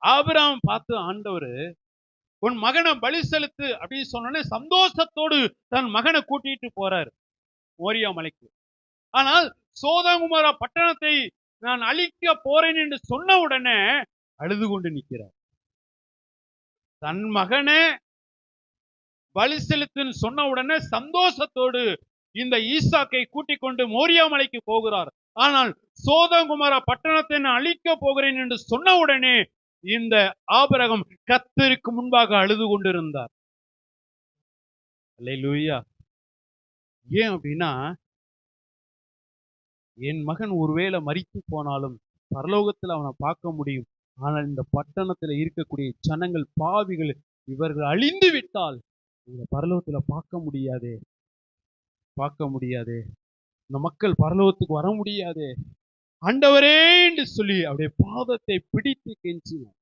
Abraham பார்த்து ஆண்டவர், உன் மகனை பலி செலுத்து அப்படின்னு சொன்னோடனே சந்தோஷத்தோடு தன் மகனை கூட்டிட்டு போறார் மோரியா மலைக்கு. ஆனால் சோதோம் பட்டணத்தை நான் அழிக்க போறேன் என்று சொன்ன உடனே அழுது கொண்டு நிற்கிறார். தன் மகனே பலி செலுத்துன்னு சொன்ன உடனே சந்தோஷத்தோடு இந்த ஈசாக்கை கூட்டிக் கொண்டு மோரியா மலைக்கு போகிறார். ஆனால் சோதோம் பட்டணத்தை நான் அழிக்க போகிறேன் என்று சொன்ன உடனே இந்த ஆபிரகாம் கர்த்தருக்கு முன்பாக அழுது கொண்டிருந்தார். அல்லேலூயா. ஏன் அப்படின்னா, என் மகன் ஒருவேளை மரித்து போனாலும் பரலோகத்தில் அவனை பார்க்க முடியும். ஆனால் இந்த பட்டணத்தில் இருக்கக்கூடிய ஜனங்கள் பாவிகள், இவர்கள் அழிந்து விட்டால் இந்த பரலோகத்துல பார்க்க முடியாதே, பார்க்க முடியாதே, இந்த மக்கள் பரலோகத்துக்கு வர முடியாதே, ஆண்டவரே என்று சொல்லி அவருடைய பாதத்தை பிடித்து கெஞ்சினார்.